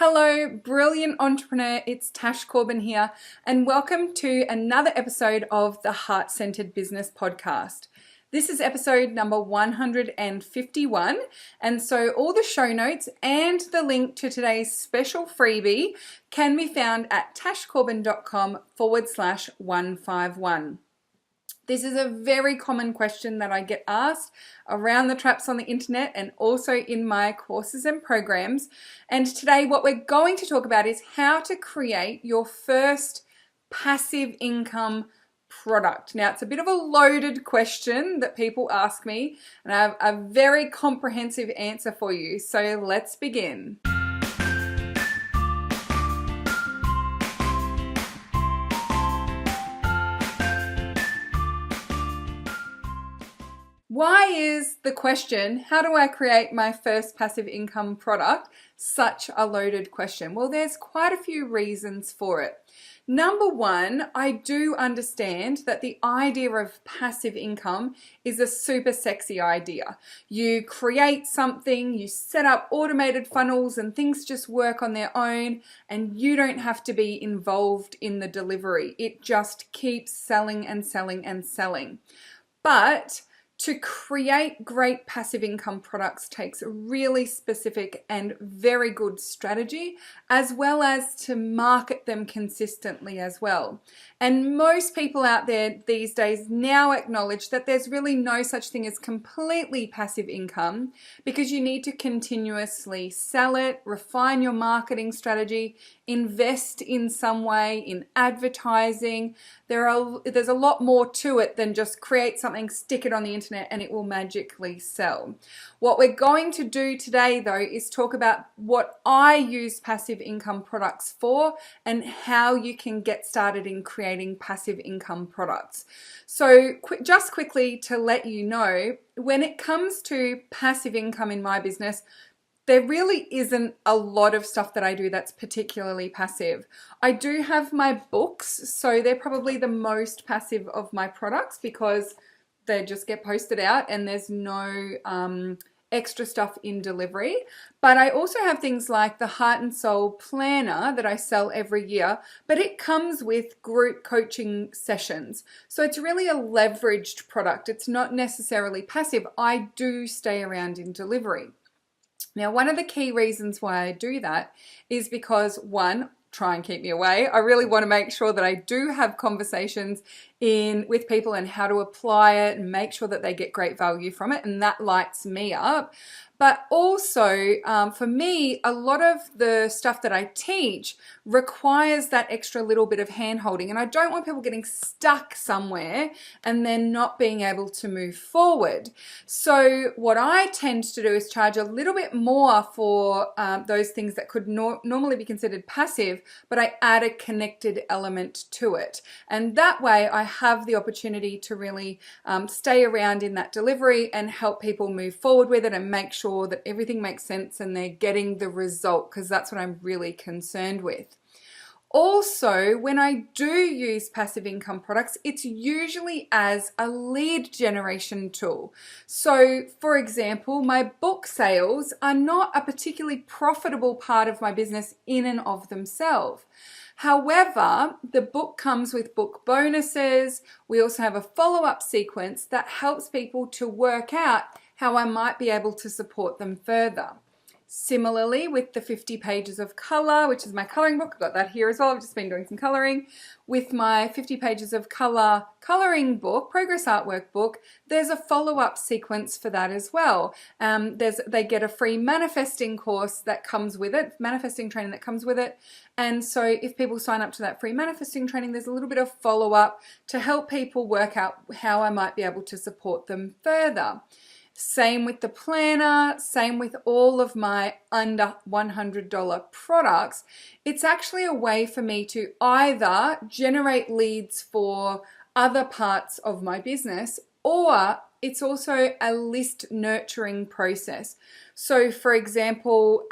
Hello, brilliant entrepreneur. It's Tash Corbin here, and welcome to another episode of the Heart Centered Business Podcast. This is episode number 151, and so all the show notes and the link to today's special freebie can be found at tashcorbin.com/151. This is a very common question that I get asked around the traps on the internet and also in my courses and programs. And today what we're going to talk about is how to create your first passive income product. Now, it's a bit of a loaded question that people ask me, and I have a very comprehensive answer for you. So let's begin. Why is the question, how do I create my first passive income product, such a loaded question? Well, there's quite a few reasons for it. Number one, I do understand that the idea of passive income is a super sexy idea. You create something, you set up automated funnels and things just work on their own and you don't have to be involved in the delivery. It just keeps selling and selling and selling. But to create great passive income products takes a really specific and very good strategy, as well as to market them consistently as well. And most people out there these days now acknowledge that there's really no such thing as completely passive income, because you need to continuously sell it, refine your marketing strategy, invest in some way in advertising. There's a lot more to it than just create something, stick it on the internet, and it will magically sell. What we're going to do today, though, is talk about what I use passive income products for and how you can get started in creating passive income products. So just quickly to let you know, when it comes to passive income in my business, there really isn't a lot of stuff that I do that's particularly passive. I do have my books, so they're probably the most passive of my products because they just get posted out and there's no extra stuff in delivery. But I also have things like the Heart and Soul Planner that I sell every year, but it comes with group coaching sessions. So it's really a leveraged product. It's not necessarily passive. I do stay around in delivery. Now, one of the key reasons why I do that is because, one, try and keep me away. I really want to make sure that I do have conversations with people and how to apply it and make sure that they get great value from it, and that lights me up. But also, for me, a lot of the stuff that I teach requires that extra little bit of hand-holding, and I don't want people getting stuck somewhere and then not being able to move forward. So what I tend to do is charge a little bit more for those things that could normally be considered passive, but I add a connected element to it. And that way I have the opportunity to really stay around in that delivery and help people move forward with it and make sure that everything makes sense and they're getting the result, because that's what I'm really concerned with. Also, when I do use passive income products, it's usually as a lead generation tool. So, for example, my book sales are not a particularly profitable part of my business in and of themselves. However, the book comes with book bonuses. We also have a follow-up sequence that helps people to work out how I might be able to support them further. Similarly, with the 50 pages of color, which is my coloring book, I've got that here as well. I've just been doing some coloring. With my 50 pages of color coloring book, progress artwork book, there's a follow-up sequence for that as well. They get a free manifesting course that comes with it, manifesting training that comes with it. And so if people sign up to that free manifesting training, there's a little bit of follow-up to help people work out how I might be able to support them further. Same with the planner, same with all of my under $100 products. It's actually a way for me to either generate leads for other parts of my business, or it's also a list nurturing process. So for example,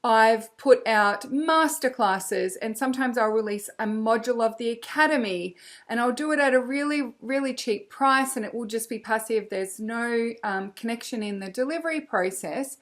I've put out masterclasses, and sometimes I'll release a module of the academy, and I'll do it at a really, really cheap price, and it will just be passive. There's no connection in the delivery process.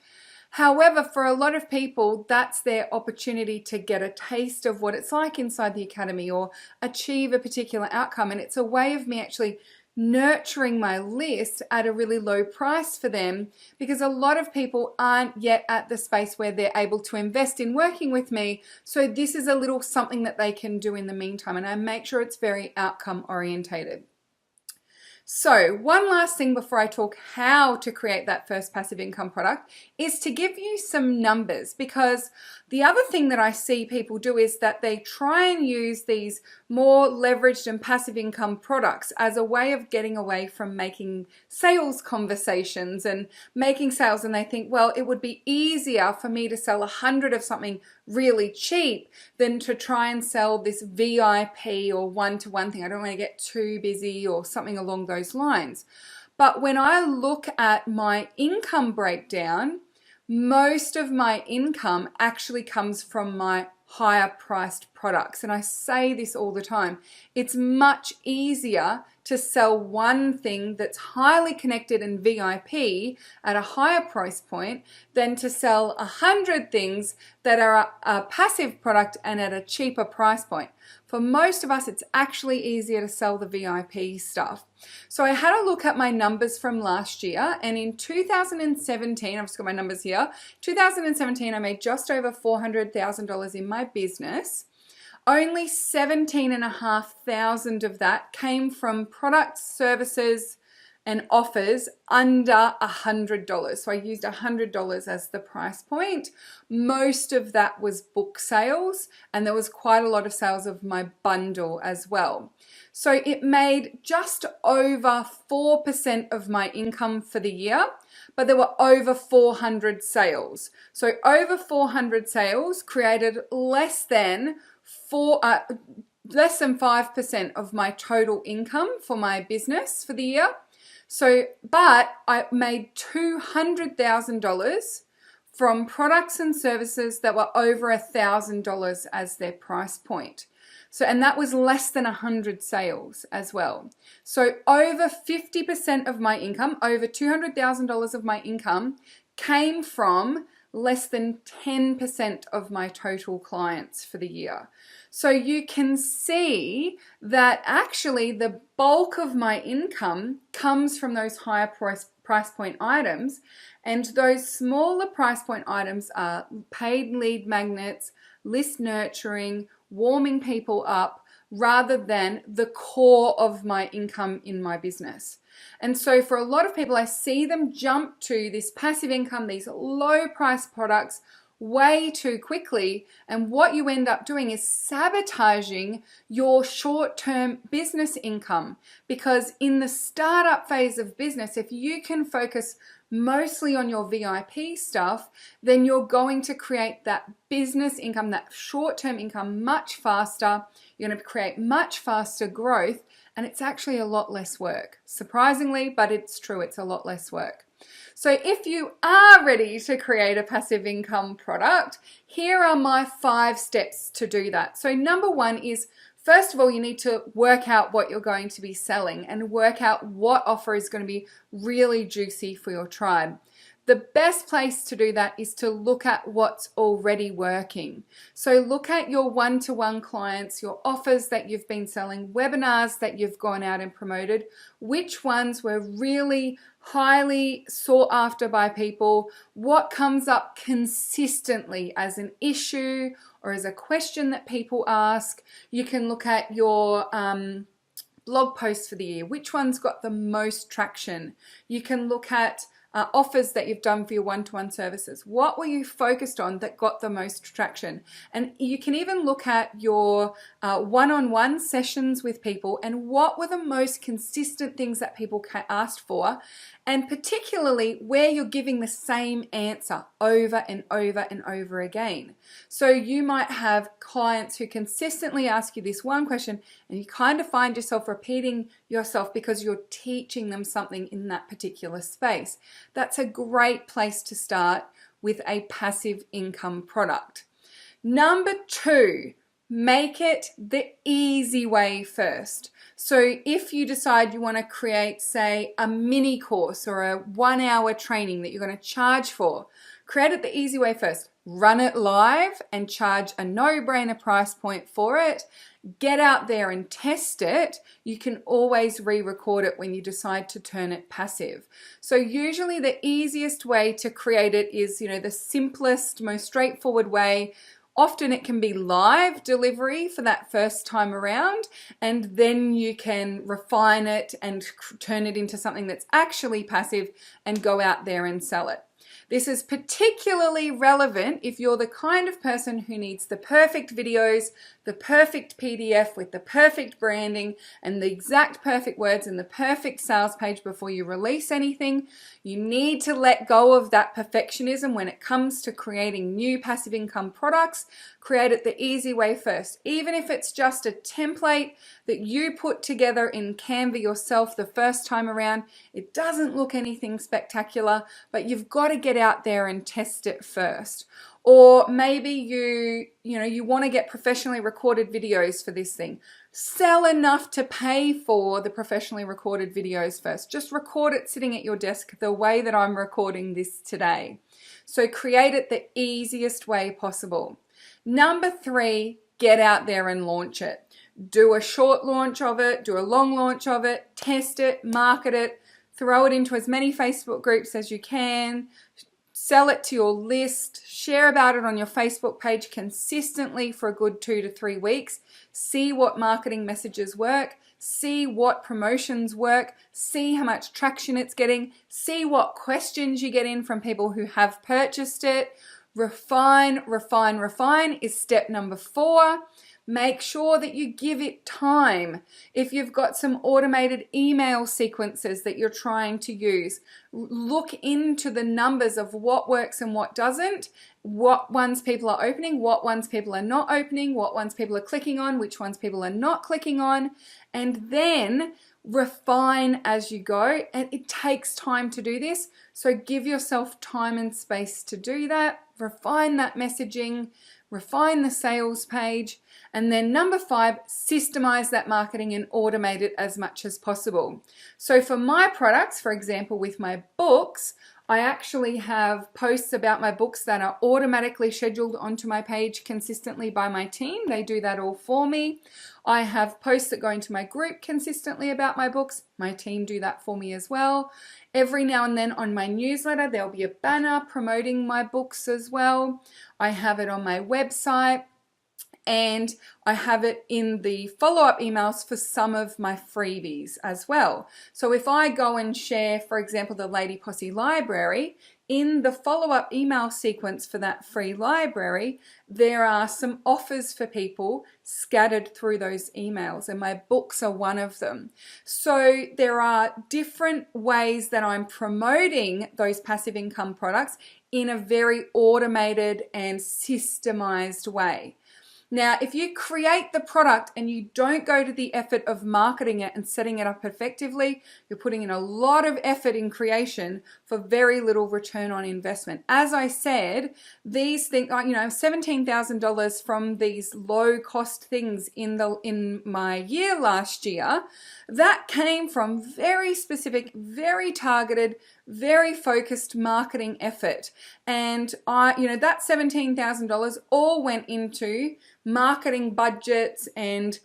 However, for a lot of people, that's their opportunity to get a taste of what it's like inside the academy or achieve a particular outcome. And it's a way of me actually nurturing my list at a really low price for them, because a lot of people aren't yet at the space where they're able to invest in working with me. So this is a little something that they can do in the meantime, and I make sure it's very outcome orientated. So one last thing before I talk how to create that first passive income product is to give you some numbers, because the other thing that I see people do is that they try and use these more leveraged and passive income products as a way of getting away from making sales conversations and making sales, and they think, well, it would be easier for me to sell 100 of something really cheap than to try and sell this VIP or one-to-one thing. I don't want to get too busy or something along those lines. But when I look at my income breakdown, most of my income actually comes from my higher priced products. And I say this all the time. It's much easier to sell one thing that's highly connected and VIP at a higher price point than to sell 100 things that are a passive product and at a cheaper price point. For most of us, it's actually easier to sell the VIP stuff. So I had a look at my numbers from last year, and in 2017, I've just got my numbers here, 2017 I made just over $400,000 in my business. Only $17,500 of that came from products, services, and offers under $100. So I used $100 as the price point. Most of that was book sales, and there was quite a lot of sales of my bundle as well. So it made just over 4% of my income for the year, but there were over 400 sales. So over 400 sales created less than 5% of my total income for my business for the year. So, but I made $200,000 from products and services that were over $1,000 as their price point. So, and that was less than 100 sales as well. So over 50% of my income, over $200,000 of my income came from less than 10% of my total clients for the year. So you can see that actually the bulk of my income comes from those higher price point items, and those smaller price point items are paid lead magnets, list nurturing, warming people up, rather than the core of my income in my business. And so for a lot of people, I see them jump to this passive income, these low price products way too quickly. And what you end up doing is sabotaging your short-term business income, because in the startup phase of business, if you can focus mostly on your VIP stuff, then you're going to create that business income, that short-term income much faster. You're going to create much faster growth, and it's actually a lot less work. Surprisingly, but it's true, it's a lot less work. So if you are ready to create a passive income product, here are my 5 steps to do that. So number 1 is, first of all, you need to work out what you're going to be selling and work out what offer is going to be really juicy for your tribe. The best place to do that is to look at what's already working. So look at your one-to-one clients, your offers that you've been selling, webinars that you've gone out and promoted, which ones were really highly sought after by people, what comes up consistently as an issue or as a question that people ask. You can look at your blog posts for the year, which one's got the most traction. You can look at offers that you've done for your one-to-one services. What were you focused on that got the most traction? And you can even look at your one-on-one sessions with people and what were the most consistent things that people asked for, and particularly where you're giving the same answer over and over and over again. So you might have clients who consistently ask you this one question, and you kind of find yourself repeating yourself because you're teaching them something in that particular space. That's a great place to start with a passive income product. Number 2, make it the easy way first. So if you decide you want to create, say, a mini course or a 1-hour training that you're going to charge for, Create it the easy way first. Run it live and charge a no-brainer price point for it. Get out there and test it. You can always re-record it when you decide to turn it passive. So usually the easiest way to create it is, the simplest, most straightforward way. Often it can be live delivery for that first time around, and then you can refine it and turn it into something that's actually passive and go out there and sell it. This is particularly relevant if you're the kind of person who needs the perfect videos, the perfect PDF with the perfect branding and the exact perfect words and the perfect sales page before you release anything. You need to let go of that perfectionism when it comes to creating new passive income products. Create it the easy way first. Even if it's just a template that you put together in Canva yourself the first time around, it doesn't look anything spectacular, but you've got to get out there and test it first. Or maybe you want to get professionally recorded videos for this thing. Sell enough to pay for the professionally recorded videos first. Just record it sitting at your desk the way that I'm recording this today. So create it the easiest way possible. Number 3, get out there and launch it. Do a short launch of it, do a long launch of it, test it, market it, throw it into as many Facebook groups as you can, sell it to your list, share about it on your Facebook page consistently for a good 2 to 3 weeks, see what marketing messages work, see what promotions work, see how much traction it's getting, see what questions you get in from people who have purchased it. Refine, refine, refine is step number 4. Make sure that you give it time. If you've got some automated email sequences that you're trying to use, look into the numbers of what works and what doesn't, what ones people are opening, what ones people are not opening, what ones people are clicking on, which ones people are not clicking on, and then refine as you go. And it takes time to do this, so give yourself time and space to do that. Refine that messaging, refine the sales page, and then number 5, systemize that marketing and automate it as much as possible. So for my products, for example, with my books, I actually have posts about my books that are automatically scheduled onto my page consistently by my team. They do that all for me. I have posts that go into my group consistently about my books. My team do that for me as well. Every now and then on my newsletter, there'll be a banner promoting my books as well. I have it on my website. And I have it in the follow-up emails for some of my freebies as well. So if I go and share, for example, the Lady Posse library, in the follow-up email sequence for that free library, there are some offers for people scattered through those emails, and my books are one of them. So there are different ways that I'm promoting those passive income products in a very automated and systemized way. Now, if you create the product and you don't go to the effort of marketing it and setting it up effectively, you're putting in a lot of effort in creation for very little return on investment. As I said, these things, $17,000 from these low cost things in my year last year, that came from very specific, very targeted, very focused marketing effort. And that $17,000 all went into marketing budgets and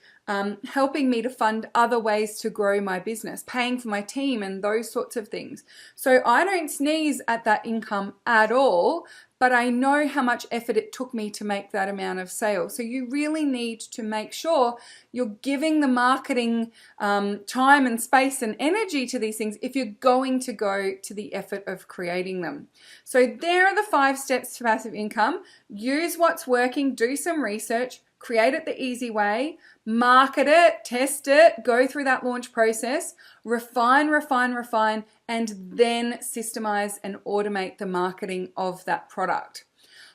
helping me to fund other ways to grow my business, paying for my team and those sorts of things. So I don't sneeze at that income at all, but I know how much effort it took me to make that amount of sales. So you really need to make sure you're giving the marketing time and space and energy to these things if you're going to go to the effort of creating them. So there are the 5 steps to passive income. Use what's working, do some research, create it the easy way, market it, test it, go through that launch process, refine, and then systemize and automate the marketing of that product.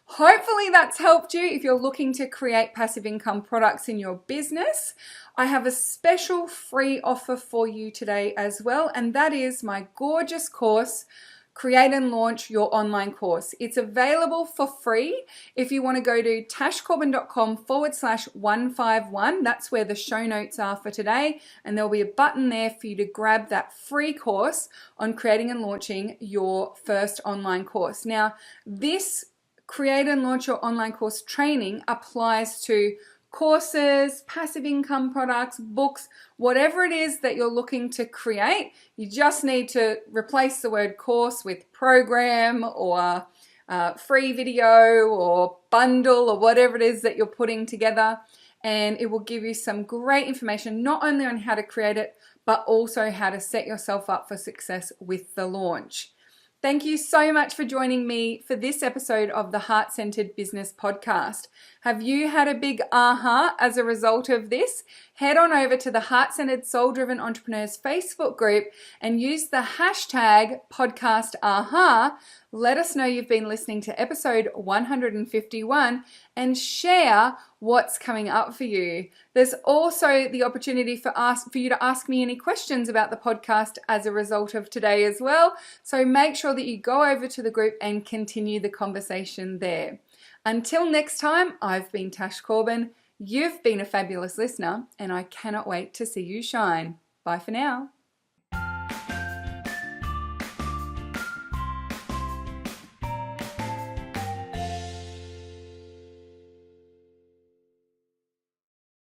Hopefully that's helped you if you're looking to create passive income products in your business. I have a special free offer for you today as well, and that is my gorgeous course, create and launch your online course. It's available for free. If you want to go to tashcorbin.com/151, that's where the show notes are for today. And there'll be a button there for you to grab that free course on creating and launching your first online course. Now, this create and launch your online course training applies to courses, passive income products, books, whatever it is that you're looking to create. You just need to replace the word course with program or free video or bundle or whatever it is that you're putting together, and it will give you some great information not only on how to create it but also how to set yourself up for success with the launch. Thank you so much for joining me for this episode of the Heart-Centered Business Podcast. Have you had a big aha as a result of this? Head on over to the Heart-Centered Soul-Driven Entrepreneurs Facebook group and use the hashtag #PodcastAha. Let us know you've been listening to episode 151 and share what's coming up for you. There's also the opportunity for you to ask me any questions about the podcast as a result of today as well. So make sure that you go over to the group and continue the conversation there. Until next time, I've been Tash Corbin. You've been a fabulous listener, and I cannot wait to see you shine. Bye for now.